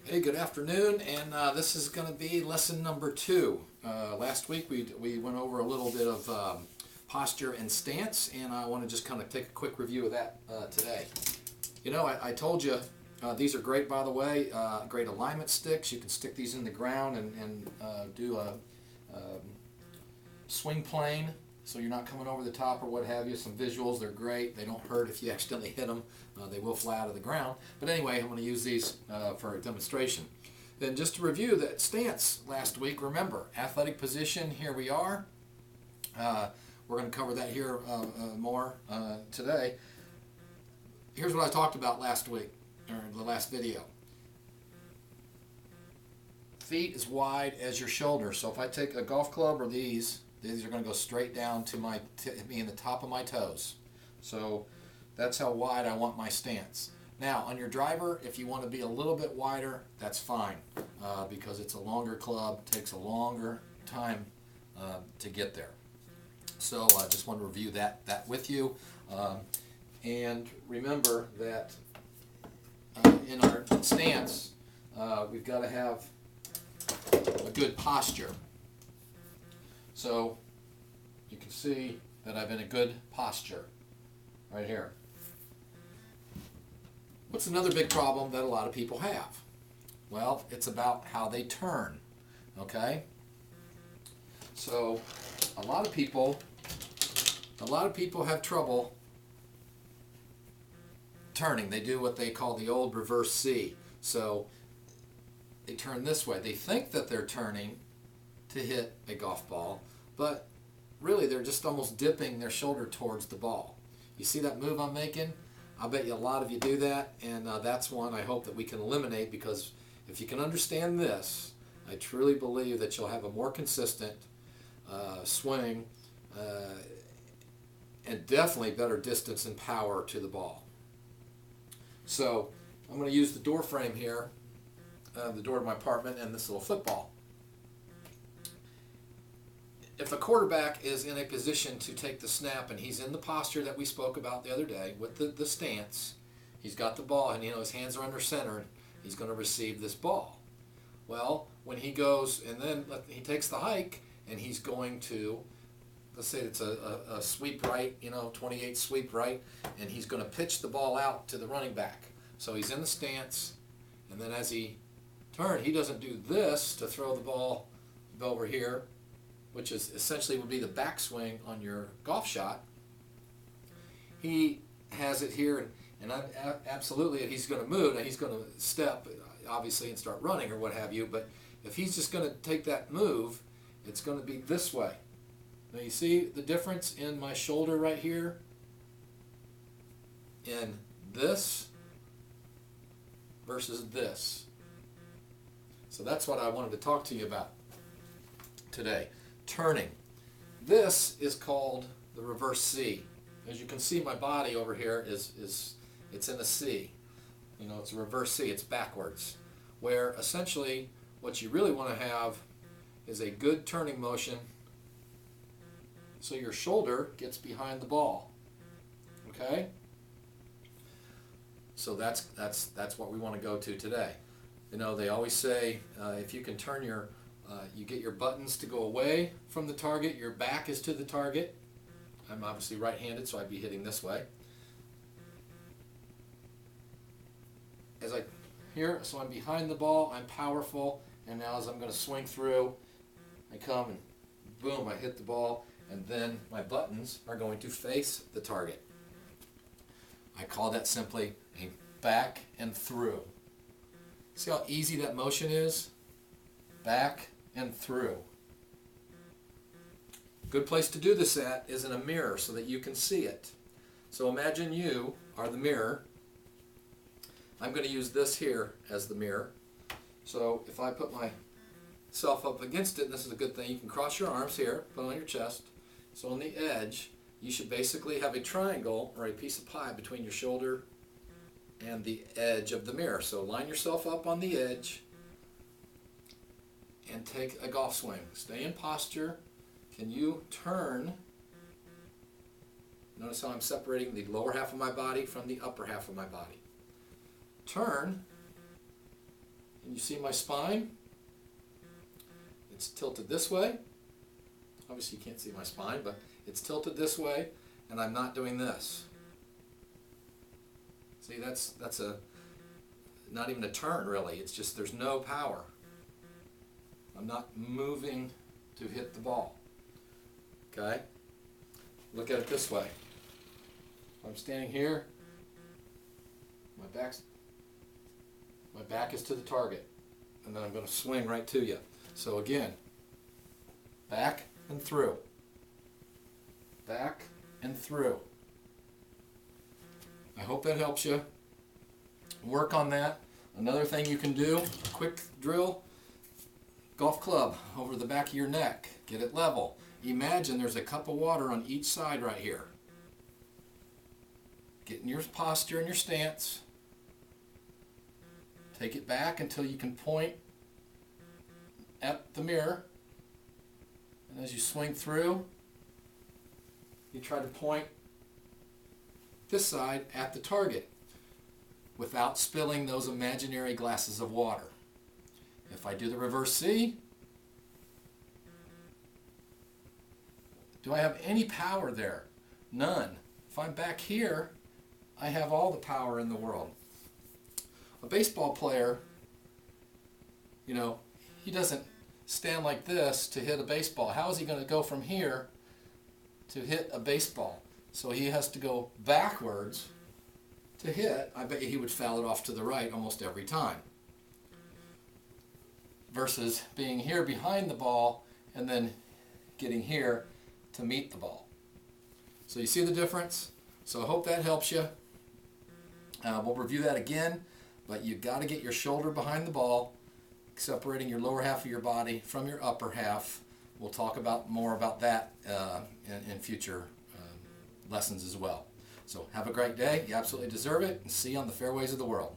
Hey, good afternoon, and this is going to be lesson number 2. Last week we went over a little bit of posture and stance, and I want to just kind of take a quick review of that today. You know, I told you these are great, by the way, great alignment sticks. You can stick these in the ground and do a swing plane, so you're not coming over the top or what have you. Some visuals, they're great. They don't hurt if you accidentally hit them. They will fly out of the ground. But anyway, I'm going to use these for a demonstration. Then just to review that stance last week, remember, athletic position, here we are. We're going to cover that here more today. Here's what I talked about last week, or the last video. Feet as wide as your shoulder. So if I take a golf club or these are going to go straight down to me in the top of my toes. So that's how wide I want my stance. Now on your driver, if you want to be a little bit wider, that's fine because it's a longer club, takes a longer time to get there. So I just want to review that with you. And remember that in our stance, we've got to have a good posture. So you can see that I'm in a good posture right here. What's another big problem that a lot of people have? Well, it's about how they turn, okay? So a lot of people have trouble turning. They do what they call the old reverse C. So they turn this way. They think that they're turning to hit a golf ball, but really they're just almost dipping their shoulder towards the ball. You see that move I'm making? I bet you a lot of you do that, and that's one I hope that we can eliminate, because if you can understand this, I truly believe that you'll have a more consistent swing and definitely better distance and power to the ball. So I'm going to use the door frame here, the door to my apartment, and this little football. If a quarterback is in a position to take the snap and he's in the posture that we spoke about the other day with the stance, he's got the ball and his hands are under center, he's going to receive this ball. Well, when he goes and then he takes the hike and he's going to, let's say it's a sweep right, 28 sweep right, and he's going to pitch the ball out to the running back. So he's in the stance, and then as he turns, he doesn't do this to throw the ball over here, which is essentially would be the backswing on your golf shot. He has it here, and absolutely if he's going to move, and he's going to step, obviously, and start running or what have you, but if he's just going to take that move, it's going to be this way. Now you see the difference in my shoulder right here, in this versus this. So that's what I wanted to talk to you about today. Turning. This is called the reverse C. As you can see, my body over here it's in a C. It's a reverse C. It's backwards. Where essentially what you really want to have is a good turning motion so your shoulder gets behind the ball. Okay? So that's what we want to go to today. They always say if you can turn you get your buttons to go away from the target, your back is to the target. I'm obviously right-handed, so I'd be hitting this way. So I'm behind the ball, I'm powerful, and now as I'm going to swing through, I come and boom, I hit the ball, and then my buttons are going to face the target. I call that simply a back and through. See how easy that motion is? Back and through. Good place to do this at is in a mirror so that you can see it. So imagine you are the mirror. I'm going to use this here as the mirror. So if I put myself up against it, and this is a good thing, you can cross your arms here, put it on your chest. So on the edge, you should basically have a triangle or a piece of pie between your shoulder and the edge of the mirror. So line yourself up on the edge and take a golf swing. Stay in posture. Can you turn? Notice how I'm separating the lower half of my body from the upper half of my body. Turn Can you see my spine? It's tilted this way. Obviously you can't see my spine, but it's tilted this way, and I'm not doing this. See, that's not even a turn really. It's just there's no power. I'm not moving to hit the ball. Okay? Look at it this way. I'm standing here. My back is to the target, and then I'm going to swing right to you. So again, back and through. Back and through. I hope that helps you. Work on that. Another thing you can do, quick drill, golf club over the back of your neck. Get it level. Imagine there's a cup of water on each side right here. Get in your posture and your stance. Take it back until you can point at the mirror. And as you swing through, you try to point this side at the target without spilling those imaginary glasses of water. If I do the reverse C, do I have any power there? None. If I'm back here, I have all the power in the world. A baseball player, you know, he doesn't stand like this to hit a baseball. How is he going to go from here to hit a baseball? So he has to go backwards to hit. I bet you he would foul it off to the right almost every time. Versus being here behind the ball and then getting here to meet the ball. So you see the difference? So I hope that helps you. We'll review that again, but you've got to get your shoulder behind the ball, separating your lower half of your body from your upper half. We'll talk more about that in future lessons as well. So have a great day. You absolutely deserve it, and see you on the fairways of the world.